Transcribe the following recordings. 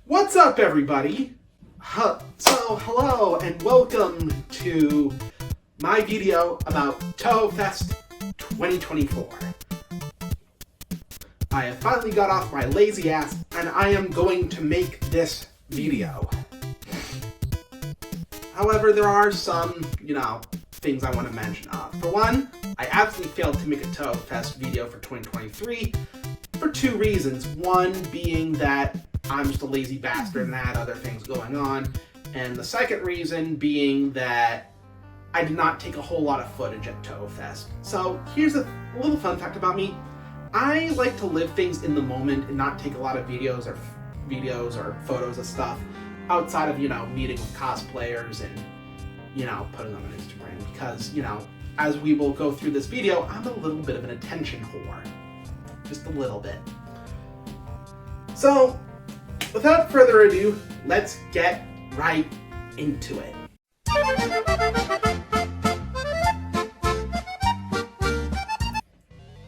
What's up, everybody? Hello and welcome to my video about TouhouFest 2024. I have finally got off my lazy ass and I am going to make this video. However, there are some, things I want to mention. For one, I absolutely failed to make a TouhouFest video for 2023 for two reasons. One being that I'm just a lazy bastard and I had other things going on. And the second reason being that I did not take a whole lot of footage at TouhouFest. So here's a little fun fact about me. I like to live things in the moment and not take a lot of videos or photos of stuff outside of, meeting with cosplayers and, putting them on Instagram. Because, as we will go through this video, I'm a little bit of an attention whore. Just a little bit. So, without further ado, let's get right into it.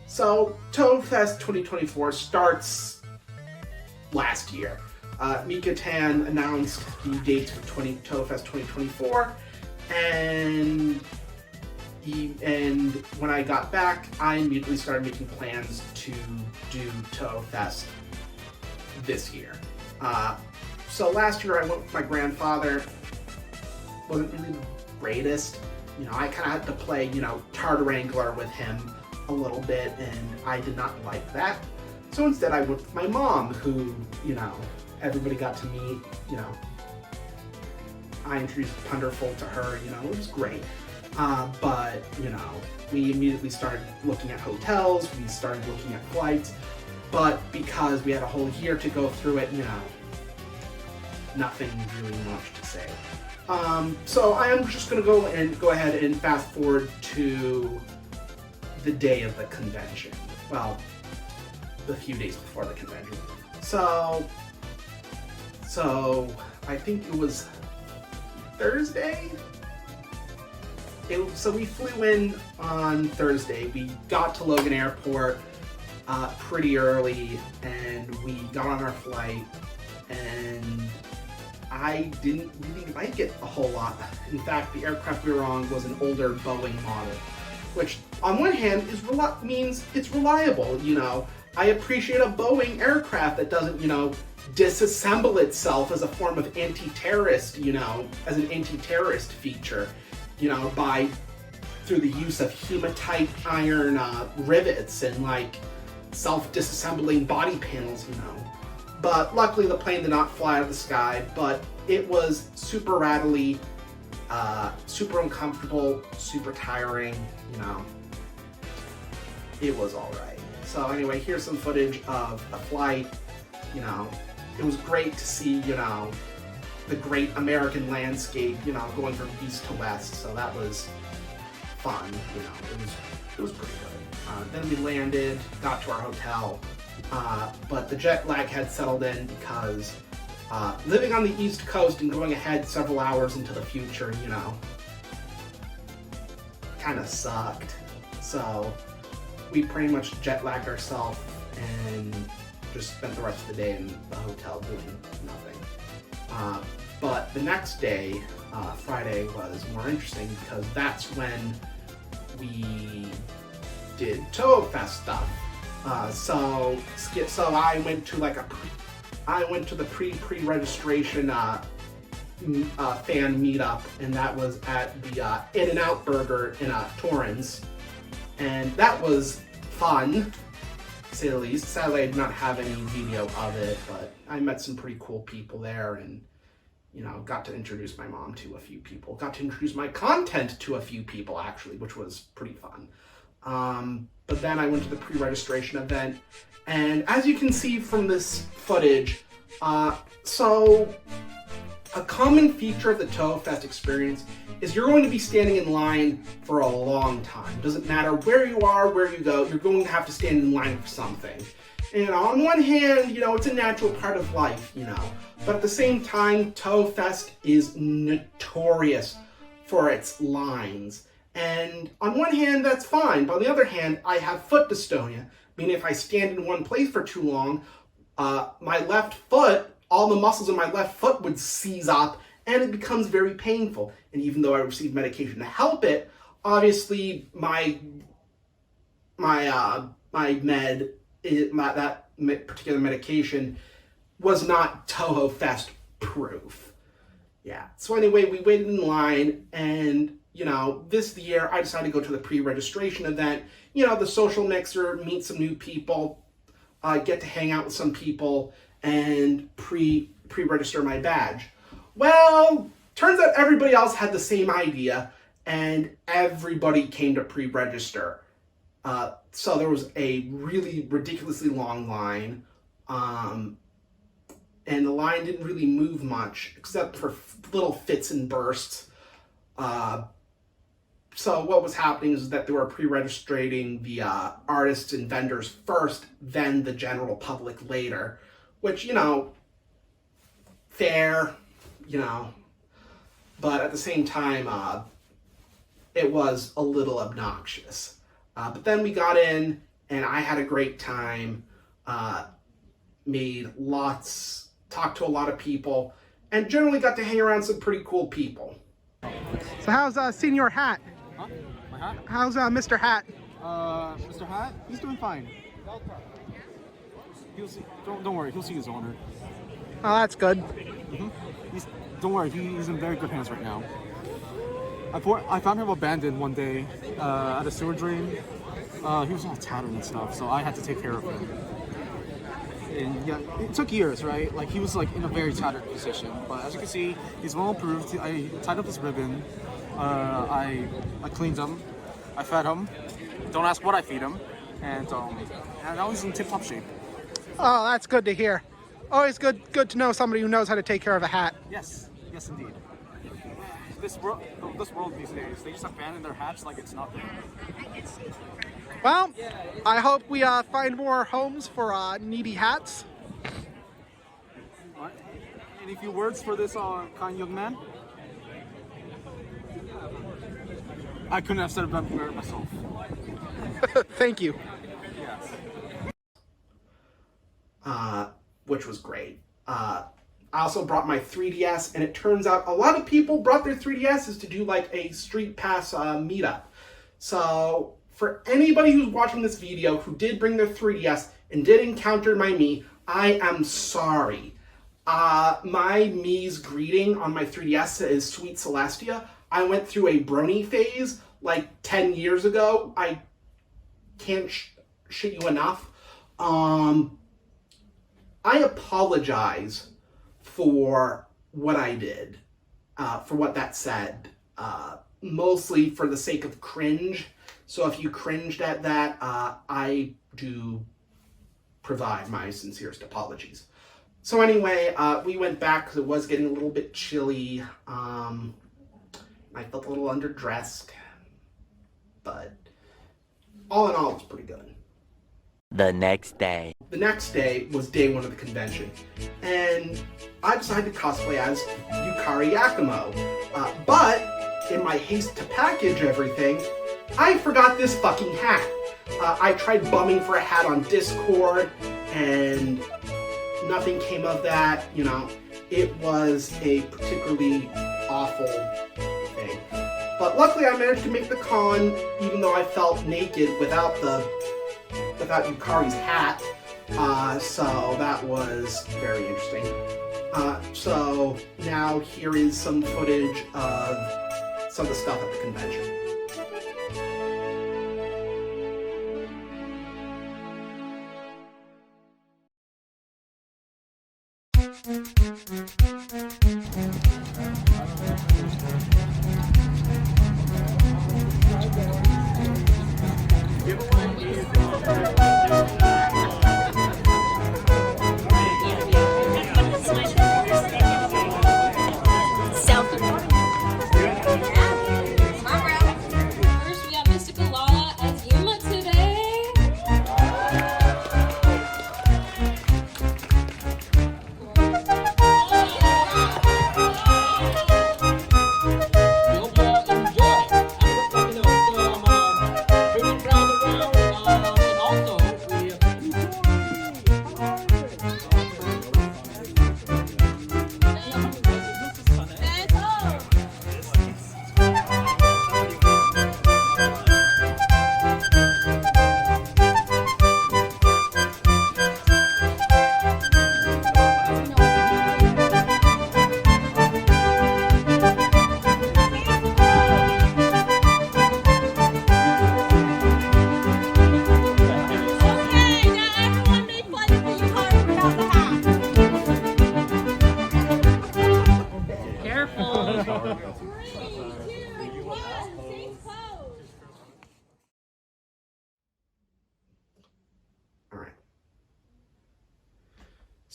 So, TouhouFest 2024 starts last year. Mika Tan announced the dates for TouhouFest 2024, and when I got back, I immediately started making plans to do TouhouFest this year. So last year I went with my grandfather. Wasn't really the greatest. I kind of had to play, Tartar Wrangler with him a little bit, and I did not like that. So instead I went with my mom, who, everybody got to meet, I introduced Punderful to her, it was great. But, we immediately started looking at hotels, we started looking at flights, but because we had a whole year to go through it, nothing really much to say. So I am just going to go ahead and fast forward to the day of the convention. Well, a few days before the convention. So I think it was Thursday? So we flew in on Thursday. We got to Logan Airport pretty early, and we got on our flight, and I didn't really like it a whole lot. In fact, the aircraft we were on was an older Boeing model, which on one hand means it's reliable. I appreciate a Boeing aircraft that doesn't, disassemble itself as a form of anti-terrorist, as an anti-terrorist feature, through the use of hematite iron rivets and self-disassembling body panels, But luckily the plane did not fly out of the sky, but it was super rattly, super uncomfortable, super tiring, It was alright. So anyway, here's some footage of a flight, It was great to see, the great American landscape, going from east to west, so that was fun, it was pretty good. Then we landed, got to our hotel, but the jet lag had settled in because living on the East Coast and going ahead several hours into the future, kind of sucked. So we pretty much jet lagged ourselves and just spent the rest of the day in the hotel doing nothing. But the next day, Friday, was more interesting because that's when we did TouhouFest stuff. So I went to the pre-registration fan meetup, and that was at the In-N-Out Burger in Torrance, and that was fun, to say the least. Sadly, I did not have any video of it, but I met some pretty cool people there, and got to introduce my mom to a few people. Got to introduce my content to a few people, actually, which was pretty fun. But then I went to the pre-registration event, and as you can see from this footage, so A common feature of the TouhouFest experience is you're going to be standing in line for a long time. Doesn't matter where you are, where you go, you're going to have to stand in line for something. And on one hand, it's a natural part of life, but at the same time, TouhouFest is notorious for its lines. And on one hand, that's fine, but on the other hand, I have foot dystonia, meaning if I stand in one place for too long, my left foot, all the muscles in my left foot would seize up, and it becomes very painful. And even though I received medication to help it, obviously that particular medication was not TouhouFest proof. Yeah. So anyway, we waited in line, and this year I decided to go to the pre-registration event. The social mixer, meet some new people, get to hang out with some people, and pre-register my badge. Well, turns out everybody else had the same idea, and everybody came to pre-register. So there was a really ridiculously long line, and the line didn't really move much, except for little fits and bursts. So what was happening is that they were pre-registering the artists and vendors first, then the general public later, which, fair, but at the same time, it was a little obnoxious. But then we got in, and I had a great time, talked to a lot of people, and generally got to hang around some pretty cool people. So how's Senior Hat? Huh? My hat? How's Mr. Hat? Mr. Hat? He's doing fine. He'll see, don't worry, he'll see his owner. Oh, that's good. Mm-hmm. Don't worry, he's in very good hands right now. I found him abandoned one day at a sewer drain. He was all tattered and stuff, so I had to take care of him. And yeah, it took years, right? Like, he was in a very tattered position. But as you can see, he's well improved. I tied up his ribbon. I cleaned him. I fed him. Don't ask what I feed him. And now he's in tip-top shape. Oh, that's good to hear. Always good to know somebody who knows how to take care of a hat. Yes, indeed. This world these days, they just abandon their hats like it's nothing. Well, I hope we find more homes for needy hats. What? Any few words for this kind young man? I couldn't have said it better myself. Thank you. Yes. Which was great. I also brought my 3DS, and it turns out a lot of people brought their 3DSs to do a street pass meetup. So for anybody who's watching this video who did bring their 3DS and did encounter my Mii, I am sorry. My Mii's greeting on my 3DS is Sweet Celestia. I went through a brony phase 10 years ago. I can't shit you enough. I apologize for what I did, for what that said, mostly for the sake of cringe. So if you cringed at that, I do provide my sincerest apologies. So anyway, we went back because it was getting a little bit chilly. I felt a little underdressed, but all in all, it was pretty good. The next day. The next day was day one of the convention, and I decided to cosplay as Yukari Yakumo. But in my haste to package everything, I forgot this fucking hat. I tried bumming for a hat on Discord, and nothing came of that. It was a particularly awful thing. But luckily I managed to make the con, even though I felt naked without Yukari's hat. So that was very interesting. So now here is some footage of some of the stuff at the convention.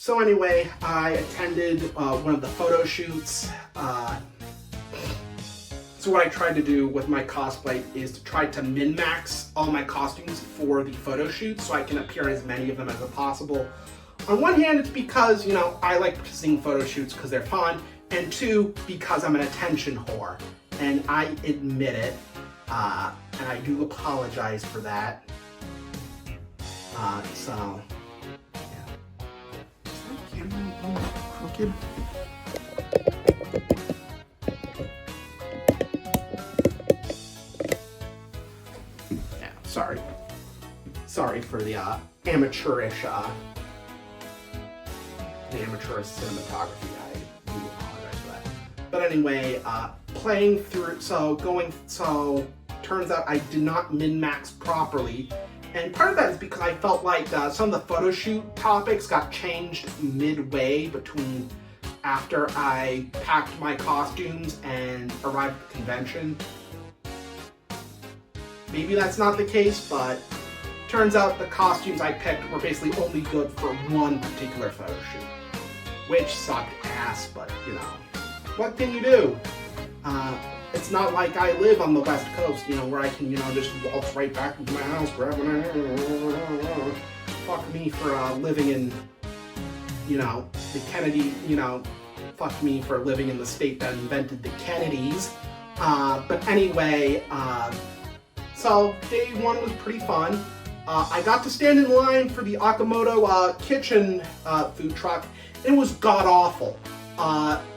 So anyway, I attended one of the photo shoots. So what I tried to do with my cosplay is to try to min-max all my costumes for the photo shoot so I can appear in as many of them as possible. On one hand, it's because, you know, I like seeing photo shoots because they're fun, and two, because I'm an attention whore, and I admit it, and I do apologize for that. So, yeah. Is that camera crooked? Yeah, sorry for the amateurish cinematography. I do apologize for that. But anyway, playing through, turns out I did not min-max properly. And part of that is because I felt like some of the photo shoot topics got changed midway between after I packed my costumes and arrived at the convention. Maybe that's not the case, but turns out the costumes I picked were basically only good for one particular photo shoot, which sucked ass, but you know, what can you do? It's not like I live on the West Coast, you know, where I can, you know, just waltz right back into my house, grab one. Fuck me for living in, you know, the Kennedy, you know, fuck me for living in the state that invented the Kennedys. But anyway, so day one was pretty fun. I got to stand in line for the Akamoto kitchen food truck. It was god-awful.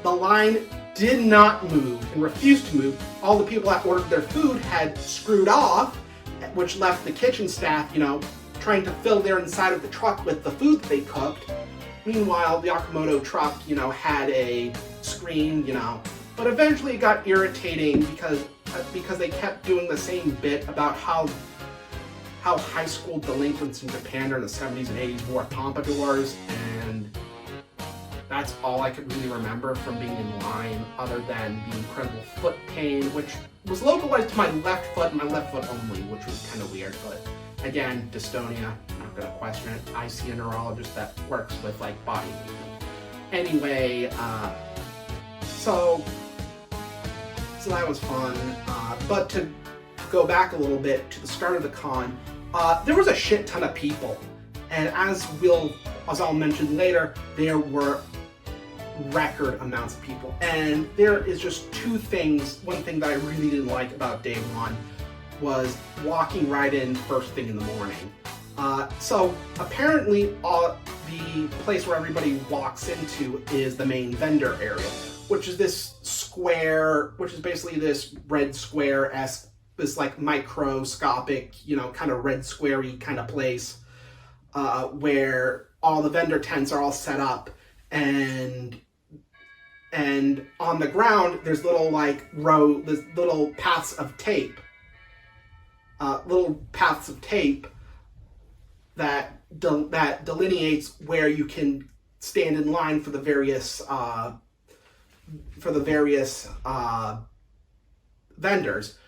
The line did not move and refused to move. All the people that ordered their food had screwed off, which left the kitchen staff, you know, trying to fill their inside of the truck with the food that they cooked. Meanwhile, the Akamoto truck, you know, had a screen, you know, but eventually it got irritating because they kept doing the same bit about how high school delinquents in Japan during the 70s and 80s wore pompadours, and that's all I could really remember from being in line, other than the incredible foot pain, which was localized to my left foot and my left foot only, which was kind of weird, but again, dystonia, I'm not gonna question it. I see a neurologist that works with like body movement. Anyway, so that was fun, but to go back a little bit to the start of the con, there was a shit ton of people, and as I'll mention later, there were record amounts of people. And there is just two things. One thing that I really didn't like about day one was walking right in first thing in the morning. So apparently the place where everybody walks into is the main vendor area, which is this square, which is basically this red square-esque, this like microscopic, you know, kind of red square-y kind of place, where all the vendor tents are all set up, and on the ground there's little like there's little paths of tape, that delineates where you can stand in line for the various vendors.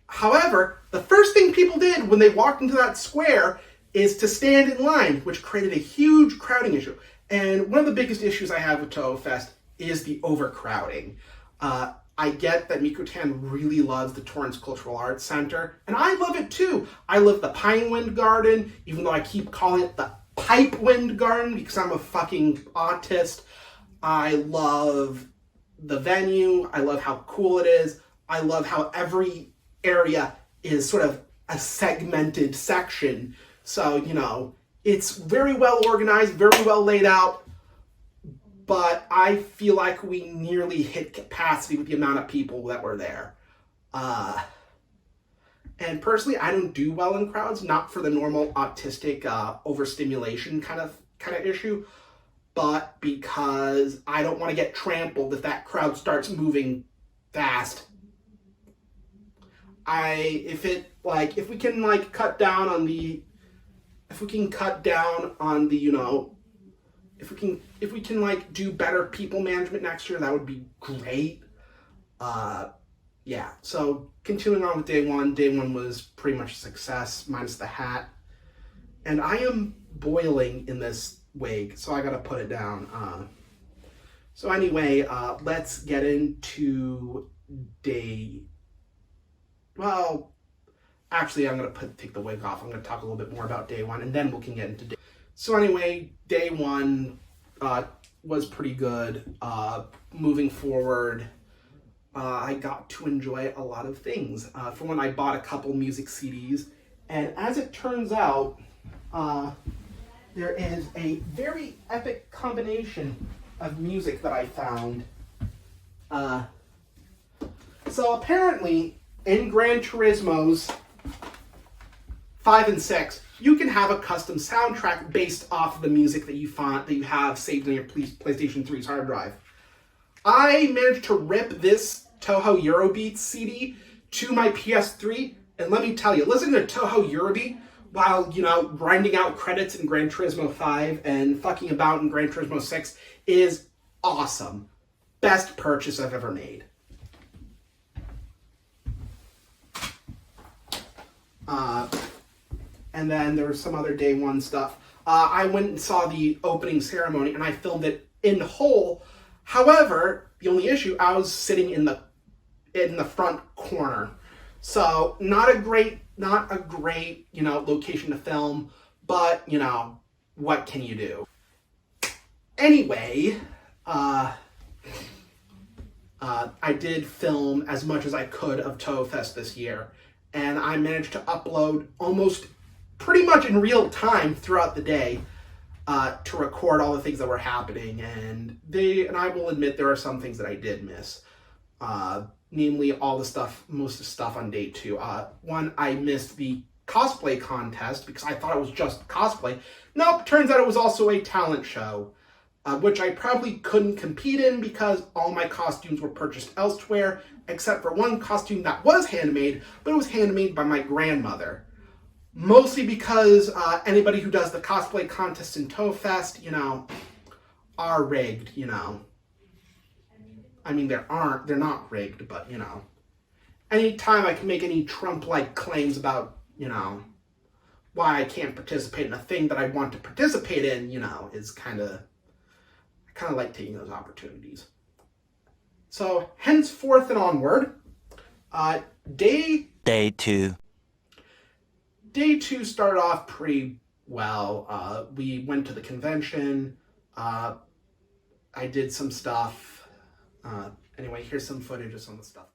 However, the first thing people did when they walked into that square is to stand in line, which created a huge crowding issue. And one of the biggest issues I have with TouhouFest is the overcrowding. I get that Mikutan really loves the Torrance Cultural Arts Center, and I love it too. I love the Pinewind Garden, even though I keep calling it the Pipewind Garden because I'm a fucking autist. I love the venue. I love how cool it is. I love how every area is sort of a segmented section. So, you know, it's very well organized, very well laid out, but I feel like we nearly hit capacity with the amount of people that were there. And personally, I don't do well in crowds, not for the normal autistic overstimulation kind of issue, but because I don't want to get trampled if that crowd starts moving fast. If we can cut down on the, you know, if we can like do better people management next year, that would be great. Yeah, so continuing on with day one was pretty much a success, minus the hat. And I am boiling in this wig, so I gotta put it down. So anyway, let's get into day. Well, actually, I'm gonna take the wig off. I'm gonna talk a little bit more about day one, and then we can get into day. So anyway, day one was pretty good. Moving forward, I got to enjoy a lot of things. For one, I bought a couple music CDs, and as it turns out, there is a very epic combination of music that I found. So apparently, in Gran Turismo's 5 and 6, you can have a custom soundtrack based off of the music that you have saved on your PlayStation 3's hard drive. I managed to rip this Touhou Eurobeat CD to my PS3, and let me tell you, listening to Touhou Eurobeat while, grinding out credits in Gran Turismo 5 and fucking about in Gran Turismo 6 is awesome. Best purchase I've ever made. And then there was some other day one stuff. I went and saw the opening ceremony, and I filmed it in whole. However, the only issue, I was sitting in the front corner, so not a great location to film. But what can you do? Anyway, I did film as much as I could of TouhouFest this year, and I managed to upload almost pretty much in real time throughout the day to record all the things that were happening. And I will admit there are some things that I did miss. Namely most of the stuff on day two. One, I missed the cosplay contest because I thought it was just cosplay. Nope, turns out it was also a talent show, which I probably couldn't compete in because all my costumes were purchased elsewhere, except for one costume that was handmade, but it was handmade by my grandmother. Mostly because anybody who does the cosplay contest in TouhouFest, are rigged, I mean, they're not rigged, but, anytime I can make any Trump-like claims about, why I can't participate in a thing that I want to participate in, is I kind of like taking those opportunities. So, henceforth and onward, Day 2. Day 2 started off pretty well. We went to the convention. I did some stuff. Anyway, here's some footage of some of the stuff.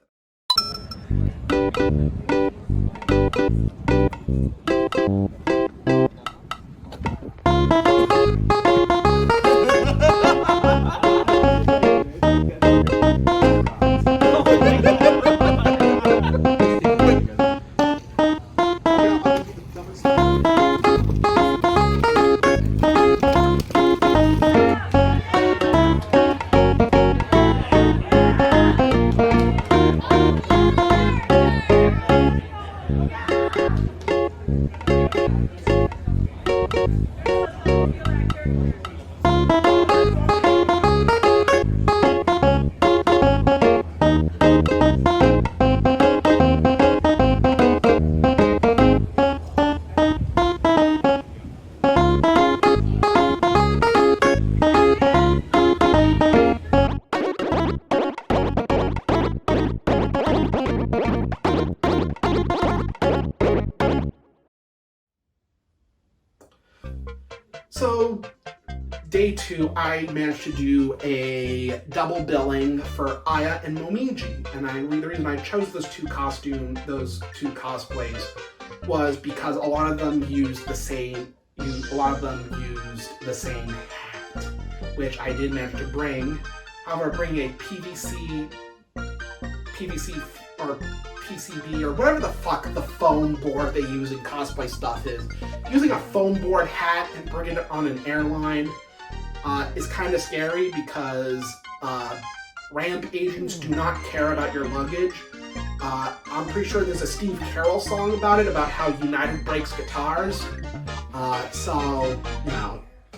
So, day 2, I managed to do a double billing for Aya and Momiji, and the reason I chose those two cosplays, was because a lot of them used the same hat, which I did manage to bring. However, bringing a PVC or PCB or whatever the fuck the foam board they use in cosplay stuff is. Using a foam board hat and bringing it on an airline is kind of scary because ramp agents do not care about your luggage. I'm pretty sure there's a Steve Carroll song about it, about how United breaks guitars. But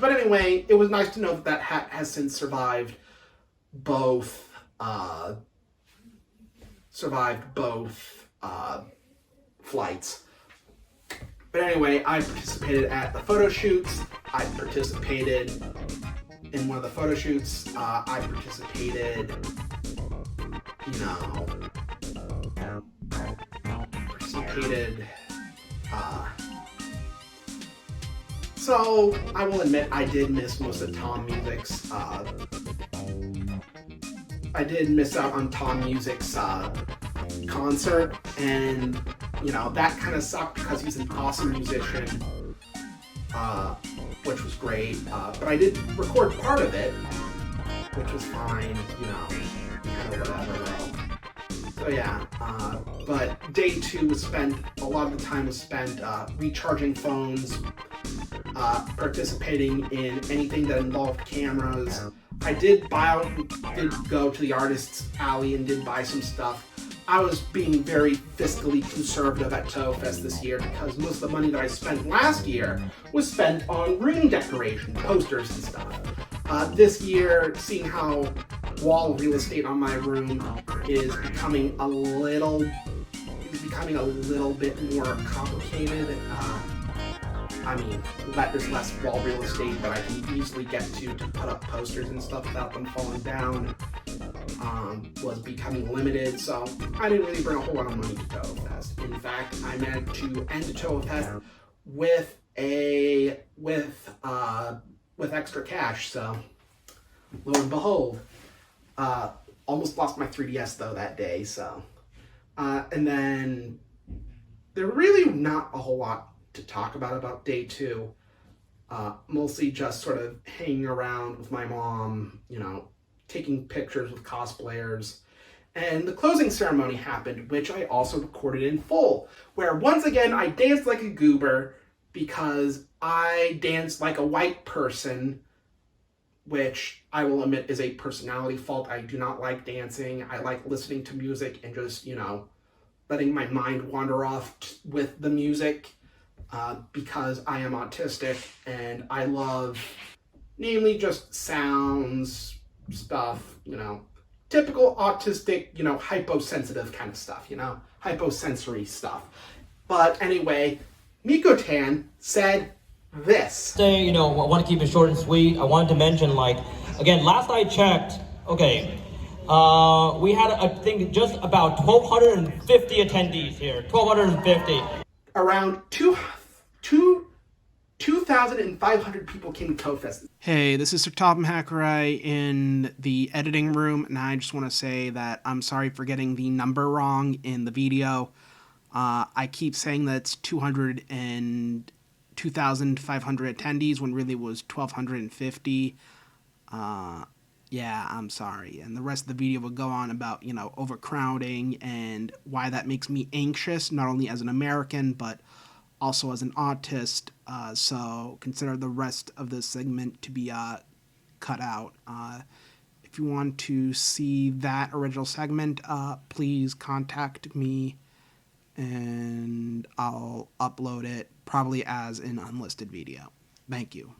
anyway, it was nice to know that hat has since survived both flights. But anyway, I participated at the photo shoots. I participated in one of the photo shoots. I participated, so I will admit I did miss most of Tom Music's, I did miss out on Tom Music's concert, and that kind of sucked because he's an awesome musician, which was great, but I did record part of it, which was fine, kind of whatever though. So yeah, but day 2 was spent, a lot of the time was spent recharging phones, participating in anything that involved cameras. I did go to the Artists Alley and did buy some stuff. I was being very fiscally conservative at TouhouFest this year because most of the money that I spent last year was spent on room decoration, posters and stuff. This year, seeing how wall real estate on my room is becoming a little bit more complicated. There's less wall real estate that I can easily get to put up posters and stuff without them falling down. Was becoming limited, so I didn't really bring a whole lot of money to TouhouFest. In fact, I managed to end TouhouFest with extra cash. So lo and behold, almost lost my 3DS though that day. So and then there really not a whole lot to talk about day 2. Mostly just sort of hanging around with my mom, taking pictures with cosplayers. And the closing ceremony happened, which I also recorded in full, where once again I danced like a goober because I danced like a white person, which I will admit is a personality fault. I do not like dancing. I like listening to music and just, letting my mind wander off with the music. Because I am autistic and I love, namely just sounds, stuff, typical autistic, hyposensitive kind of stuff, hyposensory stuff. But anyway, Miko-tan said this. I want to keep it short and sweet. I wanted to mention, again, last I checked, okay, we had, I think, just about 1,250 attendees here, 1,250. Around 2,500 people came to TouhouFest. Hey, this is Sir Tom Hakurai in the editing room, and I just want to say that I'm sorry for getting the number wrong in the video. I keep saying that it's 2,500 attendees when really it was 1,250. Yeah, I'm sorry. And the rest of the video will go on about, overcrowding and why that makes me anxious, not only as an American, but also as an autist. So consider the rest of this segment to be cut out. If you want to see that original segment, please contact me and I'll upload it probably as an unlisted video. Thank you.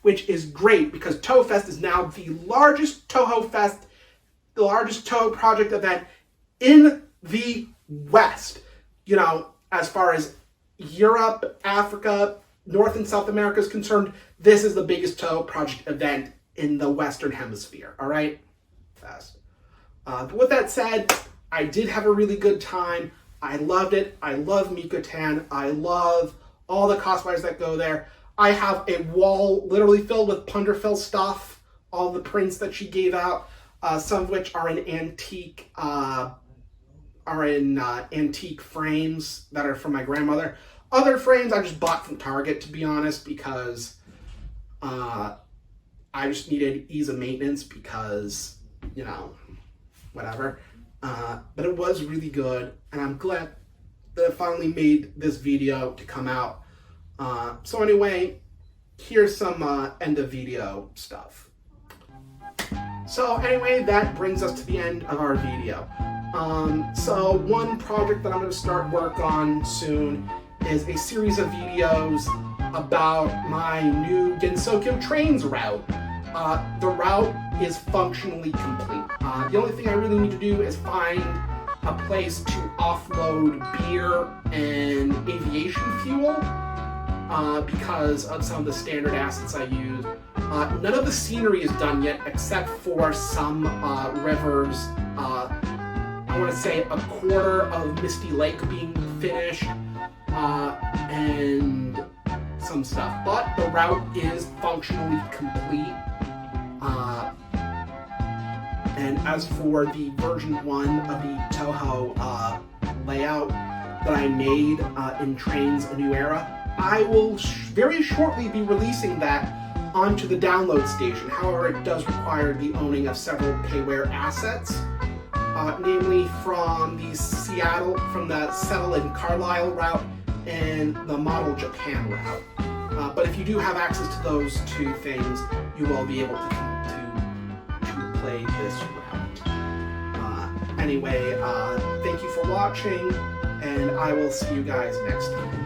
Which is great because TouhouFest is now the largest TouhouFest, the largest Touhou project event in the West. As far as Europe, Africa, North and South America is concerned, this is the biggest Touhou project event in the Western Hemisphere. All right? But with that said, I did have a really good time. I loved it. I love Miko-tan. I love all the cosplayers that go there. I have a wall literally filled with Punderfell stuff, all the prints that she gave out, some of which are in antique frames that are from my grandmother. Other frames I just bought from Target, to be honest, because I just needed ease of maintenance because, whatever. But it was really good, and I'm glad that I finally made this video to come out. So anyway, here's some end of video stuff. So anyway, that brings us to the end of our video. So one project that I'm going to start work on soon is a series of videos about my new Gensokyo trains route. The route is functionally complete. The only thing I really need to do is find a place to offload beer and aviation fuel. because of some of the standard assets I use. None of the scenery is done yet, except for some rivers. I want to say a quarter of Misty Lake being finished, and some stuff. But the route is functionally complete. And as for the version 1 of the Touhou layout that I made in Trains A New Era, I will very shortly be releasing that onto the download station. However, it does require the owning of several payware assets, namely from the Settle and Carlisle route and the Model Japan route. But if you do have access to those two things, you will be able to play this route. Anyway, thank you for watching, and I will see you guys next time.